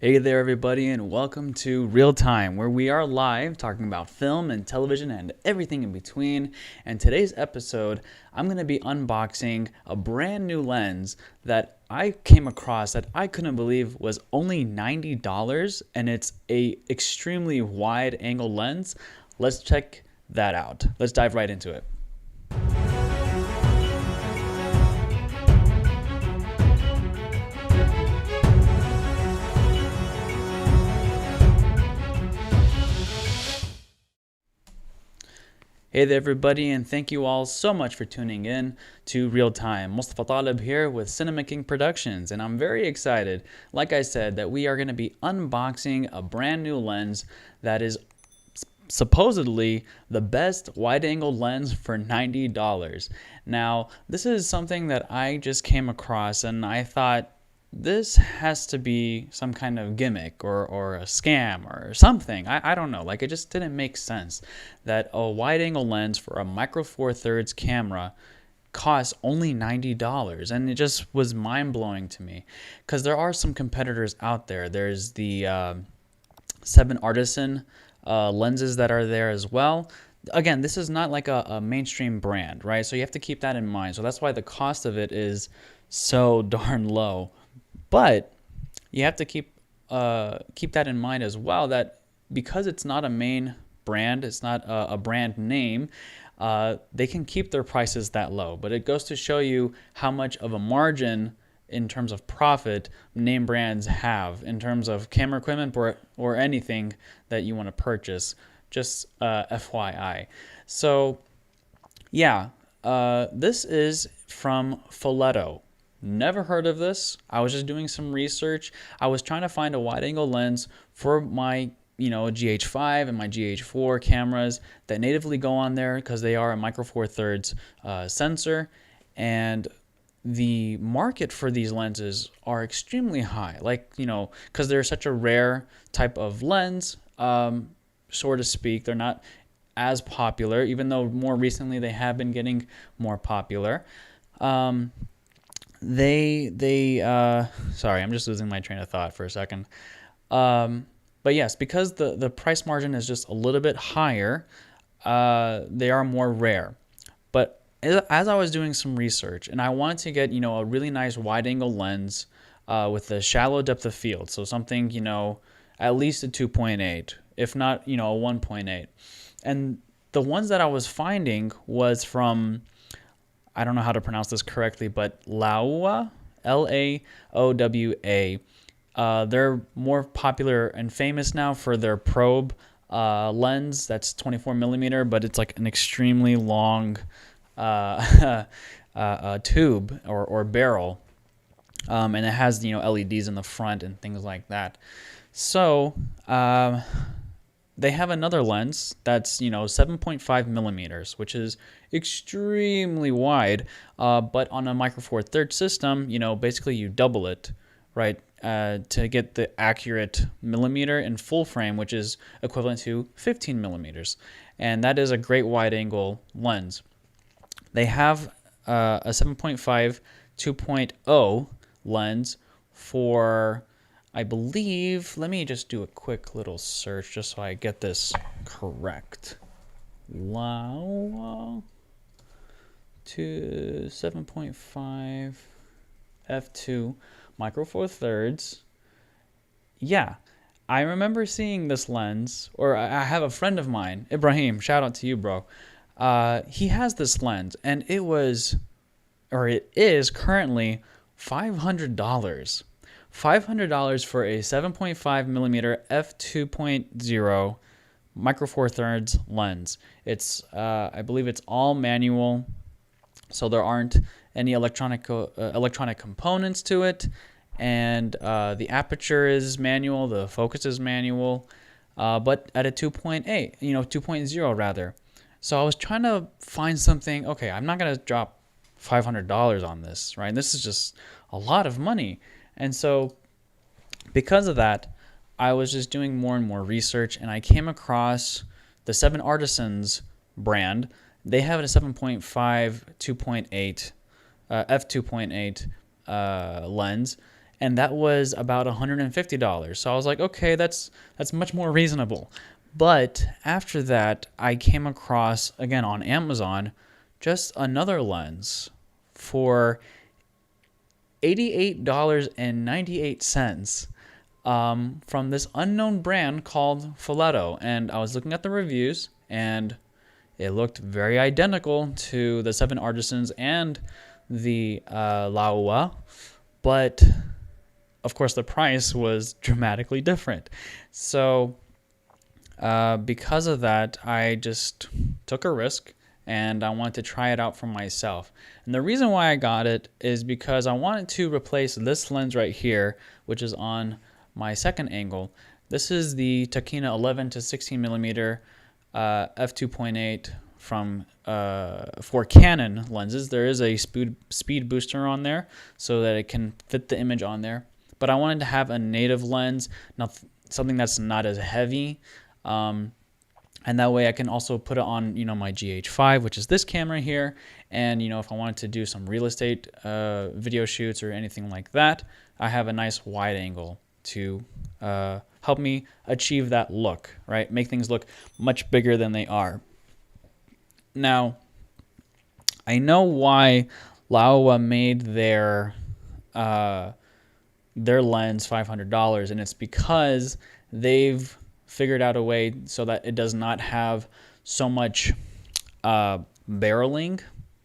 Hey there, everybody, and welcome to Real Time, where we are live talking about film and television and everything in between. And today's episode, I'm going to be unboxing a brand new lens that I came across that I couldn't believe was only $90, and it's a extremely wide angle lens. Let's check that out. Let's dive right into it. Hey there, everybody, and thank you all so much for tuning in to Real Time. Mustafa Talib here with Cinema King Productions, and I'm very excited, like I said, that we are going to be unboxing a brand new lens that is supposedly the best wide-angle lens for $90. Now, this is something that I just came across, and I thought, this has to be some kind of gimmick or a scam or something. I don't know. Like, it just didn't make sense that a wide angle lens for a micro four thirds camera costs only $90. And it just was mind blowing to me because there are some competitors out there. There's the 7 Artisan lenses that are there as well. Again, this is not like a mainstream brand, right? So you have to keep that in mind. So that's why the cost of it is so darn low. But you have to keep that in mind as well, that because it's not a main brand, it's not a brand name, they can keep their prices that low. But it goes to show you how much of a margin in terms of profit name brands have in terms of camera equipment or anything that you want to purchase. Just FYI. So yeah, this is from Folletto. Never heard of this. I was just doing some research. I was trying to find a wide angle lens for my GH5 and my GH4 cameras that natively go on there because they are a micro four thirds sensor, and the market for these lenses are extremely high, like because they're such a rare type of lens, so to speak. They're not as popular, even though more recently they have been getting more popular. Sorry, I'm just losing my train of thought for a second. But yes, because the price margin is just a little bit higher, they are more rare. But as I was doing some research, and I wanted to get a really nice wide angle lens with a shallow depth of field, so something at least a 2.8, if not a 1.8. And the ones that I was finding was from, I don't know how to pronounce this correctly, but Laowa, Laowa. They're more popular and famous now for their probe lens that's 24 millimeter, but it's like an extremely long tube or barrel, and it has LEDs in the front and things like that. So they have another lens that's 7.5 millimeters, which is extremely wide, but on a micro four thirds system, basically you double it, right, to get the accurate millimeter in full frame, which is equivalent to 15 millimeters, and that is a great wide angle lens. They have a 7.5 2.0 lens for, I believe, let me just do a quick little search just so I get this correct. Wow. To 7.5 f2 micro four thirds. Yeah, I remember seeing this lens, or I have a friend of mine, Ibrahim, shout out to you, bro. He has this lens, and it is currently $500. $500 for a 7.5 millimeter f2.0 micro four thirds lens. It's I believe it's all manual, so there aren't any electronic components to it, and the aperture is manual, the focus is manual, but at a 2.8, 2.0 rather. So I was trying to find something. Okay, I'm not gonna drop $500 on this, right? This is just a lot of money. And so because of that, I was just doing more and more research, and I came across the 7 Artisans brand. They have a 7.5 2.8 f2.8 lens, and that was about $150. So I was like, okay, that's much more reasonable. But after that, I came across, again on Amazon, just another lens for $88.98 from this unknown brand called Folletto. And I was looking at the reviews, and it looked very identical to the Seven Artisans and the Laowa, but of course the price was dramatically different. So because of that, I just took a risk and I wanted to try it out for myself. And the reason why I got it is because I wanted to replace this lens right here, which is on my second angle. This is the Tacchina 11 to 16 millimeter f2.8 from for Canon lenses. There is a speed booster on there so that it can fit the image on there. But I wanted to have a native lens, not something that's not as heavy. And that way I can also put it on, my GH5, which is this camera here. And, if I wanted to do some real estate video shoots or anything like that, I have a nice wide angle to help me achieve that look, right? Make things look much bigger than they are. Now, I know why Laowa made their lens $500, and it's because they've figured out a way so that it does not have so much barreling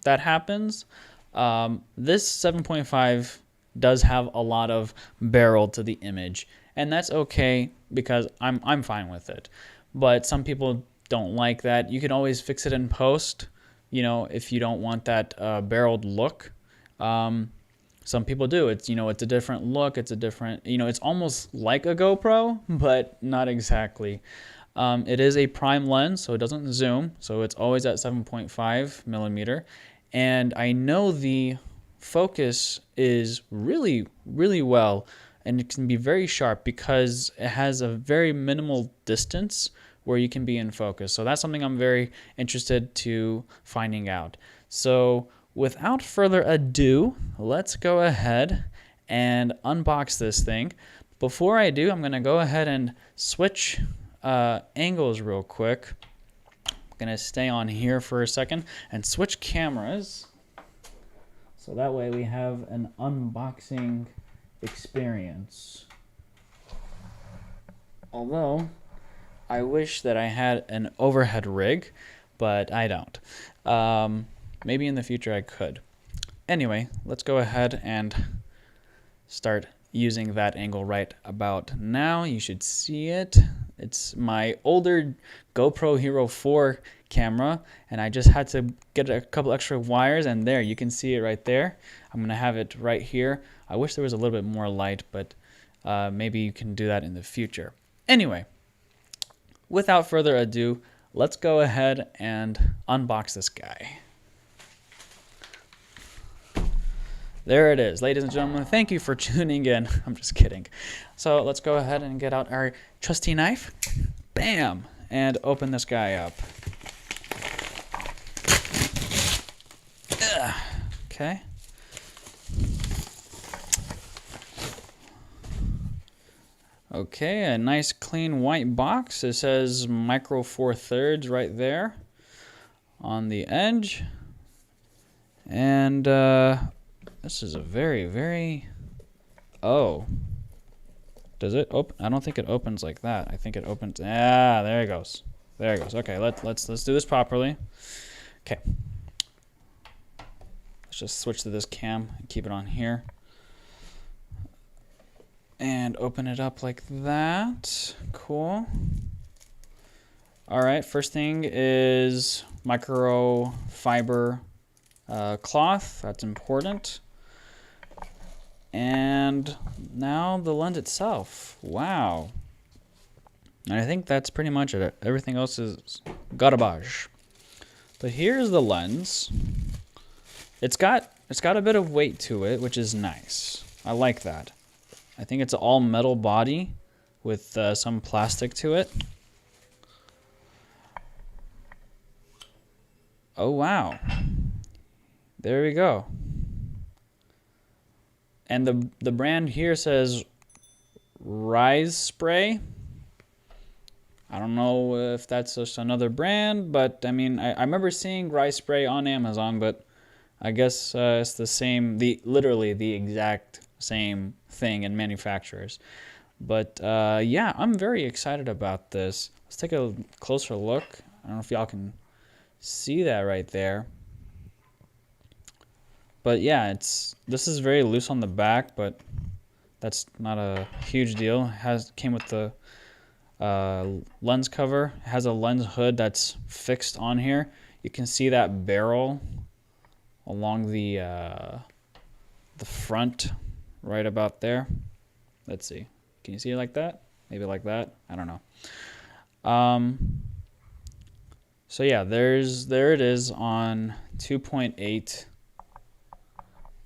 that happens. This 7.5 does have a lot of barrel to the image, and that's okay because I'm fine with it. But some people don't like that. You can always fix it in post, if you don't want that barreled look. Some people do. It's it's a different look. It's a different, it's almost like a GoPro, but not exactly. It is a prime lens, so it doesn't zoom. So it's always at 7.5 millimeter. And I know the focus is really, really well, and it can be very sharp because it has a very minimal distance where you can be in focus. So that's something I'm very interested to finding out. So without further ado, let's go ahead and unbox this thing. Before I do, I'm going to go ahead and switch angles real quick. I'm going to stay on here for a second and switch cameras. So that way we have an unboxing experience. Although, I wish that I had an overhead rig, but I don't. Maybe in the future I could. Anyway, let's go ahead and start using that angle right about now. You should see it. It's my older GoPro Hero 4 camera, and I just had to get a couple extra wires, and there, you can see it right there. I'm going to have it right here. I wish there was a little bit more light, but maybe you can do that in the future. Anyway, without further ado, let's go ahead and unbox this guy. There it is, ladies and gentlemen. Thank you for tuning in. I'm just kidding. So let's go ahead and get out our trusty knife. Bam! And open this guy up. Okay. Okay, a nice clean white box. It says Micro Four Thirds right there on the edge. And this is a very, very... Oh. Does it open? I don't think it opens like that. I think it opens... Ah, there it goes. There it goes. Okay, let's do this properly. Okay. Let's just switch to this cam and keep it on here. And open it up like that. Cool. All right, first thing is microfiber cloth. That's important. And now the lens itself. Wow. And I think that's pretty much it. Everything else is garbage. But here's the lens. It's got a bit of weight to it, which is nice. I like that. I think it's all metal body with some plastic to it. Oh, wow. There we go. And the brand here says Risespray. I don't know if that's just another brand, but I mean, I remember seeing Risespray on Amazon, but I guess it's the same, literally the exact same thing in manufacturers. But yeah, I'm very excited about this. Let's take a closer look. I don't know if y'all can see that right there. But yeah, this is very loose on the back, but that's not a huge deal. It came with the lens cover. It has a lens hood that's fixed on here. You can see that barrel along the front, right about there. Let's see. Can you see it like that? Maybe like that. I don't know. So yeah, there it is on 2.8,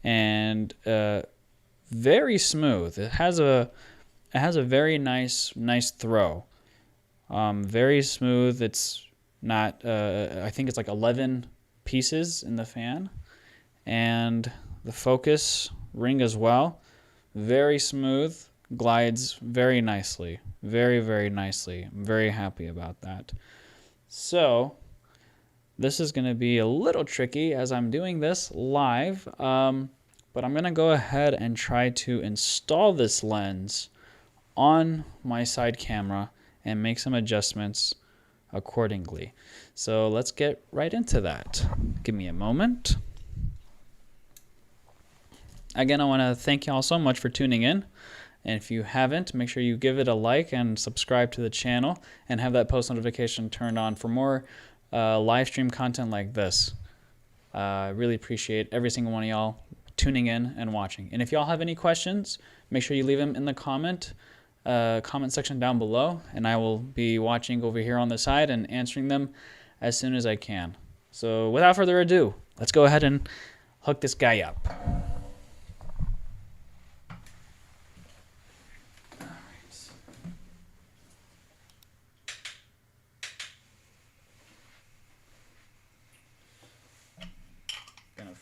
and very smooth. It has a very nice throw. Very smooth. It's not. I think it's like 11 pieces in the fan, and the focus ring as well. Very smooth. Glides very nicely. Very nicely. I'm very happy about that. So this is going to be a little tricky as I'm doing this live, but I'm going to go ahead and try to install this lens on my side camera and make some adjustments accordingly. So let's get right into that. Give me a moment. Again, I want to thank y'all so much for tuning in. And if you haven't, make sure you give it a like and subscribe to the channel and have that post notification turned on for more live stream content like this. I really appreciate every single one of y'all tuning in and watching. And if y'all have any questions, make sure you leave them in the comment section down below, and I will be watching over here on the side and answering them as soon as I can. So without further ado, let's go ahead and hook this guy up.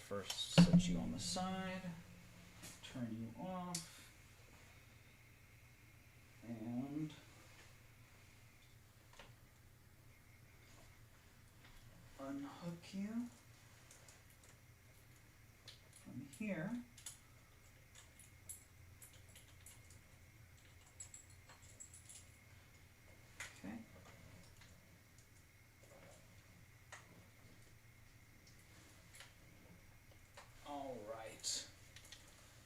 First set you on the side, turn you off, and unhook you from here. Okay. All right.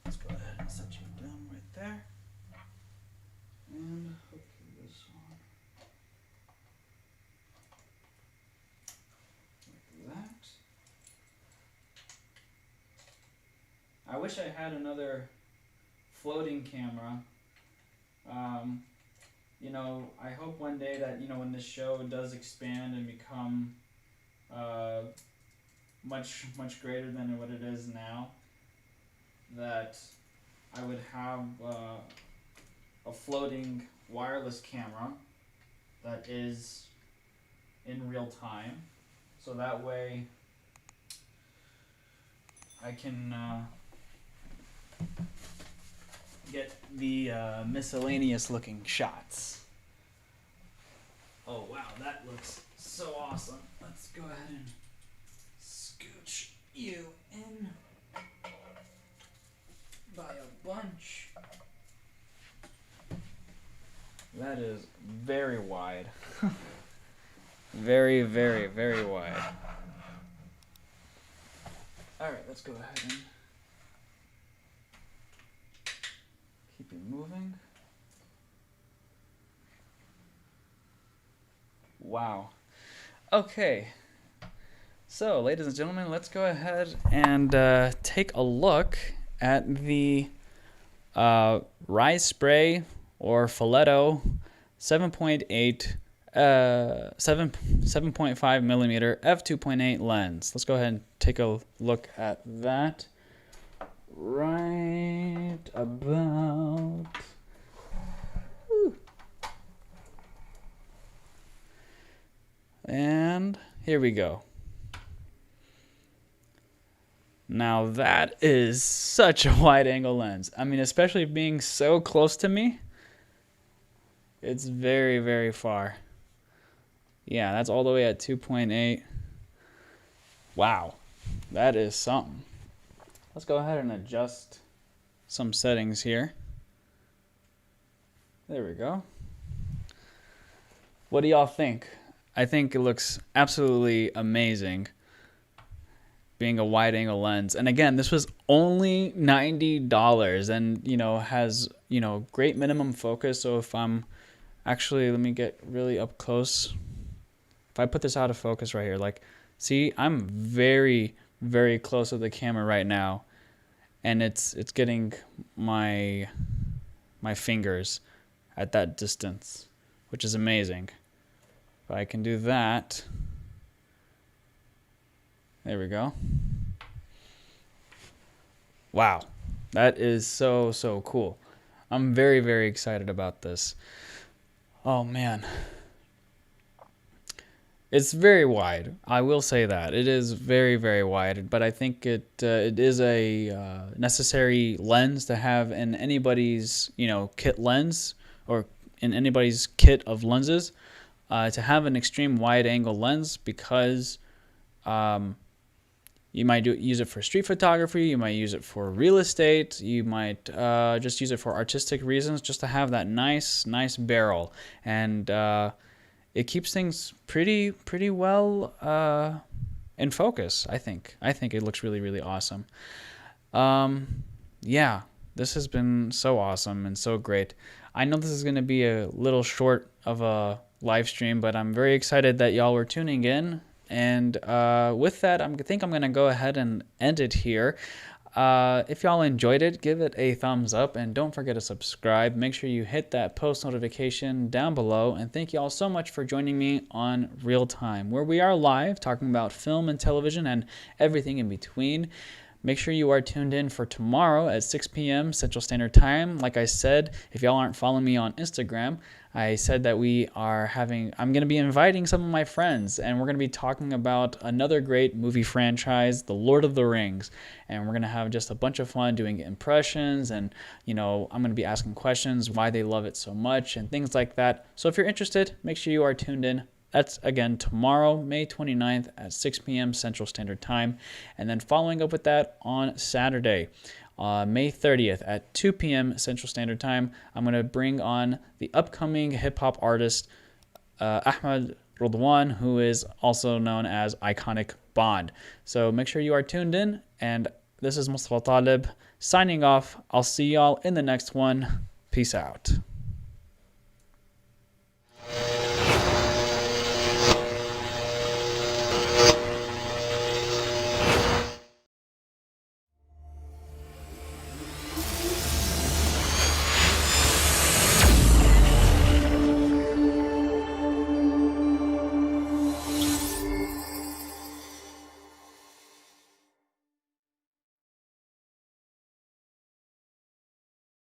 Let's go ahead and set you down right there. And hook this on. Like that. I wish I had another floating camera. You know, I hope one day that, you know, when this show does expand and become much greater than what it is now, that I would have a floating wireless camera that is in real time, so that way I can get the miscellaneous looking shots. Oh wow, that looks so awesome. Let's go ahead and scooch you in by a bunch. That is very wide. Very wide. Alright, let's go ahead and keep it moving. Wow. Okay. So, ladies and gentlemen, let's go ahead and take a look at the Risespray or Filetto 7.8 7.5 millimeter f2.8 lens. Let's go ahead and take a look at that right about. Whew. And here we go. Now that is such a wide angle lens. I mean, especially being so close to me, it's very, very far. Yeah, that's all the way at 2.8. Wow, that is something. Let's go ahead and adjust some settings here. There we go. What do y'all think? I think it looks absolutely amazing being a wide angle lens. And again, this was only $90 and, you know, has, you know, great minimum focus. So if I'm actually, let me get really up close. If I put this out of focus right here, like, see, I'm very, very close to the camera right now. And it's getting my fingers at that distance, which is amazing. If I can do that, there we go. Wow, that is so, so cool. I'm very, very excited about this. Oh man. It's very wide. I will say that. It is very, very wide, but I think it is a necessary lens to have in anybody's, you know, kit lens, or in anybody's kit of lenses, to have an extreme wide angle lens, because you might use it for street photography, you might use it for real estate, you might just use it for artistic reasons, just to have that nice barrel. And it keeps things pretty well in focus, I think. I think it looks really, really awesome. Yeah, this has been so awesome and so great. I know this is going to be a little short of a live stream, but I'm very excited that y'all were tuning in. And with that, I think I'm going to go ahead and end it here. If y'all enjoyed it, give it a thumbs up, and don't forget to subscribe. Make sure you hit that post notification down below, and thank y'all so much for joining me on Real Time, where we are live talking about film and television and everything in between. Make sure you are tuned in for tomorrow at 6 p.m. Central Standard Time. Like I said, if y'all aren't following me on Instagram, I said that I'm going to be inviting some of my friends, and we're going to be talking about another great movie franchise, The Lord of the Rings. And we're going to have just a bunch of fun doing impressions, and, you know, I'm going to be asking questions, why they love it so much, and things like that. So if you're interested, make sure you are tuned in. That's, again, tomorrow, May 29th at 6 p.m. Central Standard Time. And then following up with that on Saturday, May 30th at 2 p.m. Central Standard Time, I'm going to bring on the upcoming hip-hop artist, Ahmad Rodwan, who is also known as Iconic Bond. So make sure you are tuned in. And this is Mustafa Talib signing off. I'll see y'all in the next one. Peace out.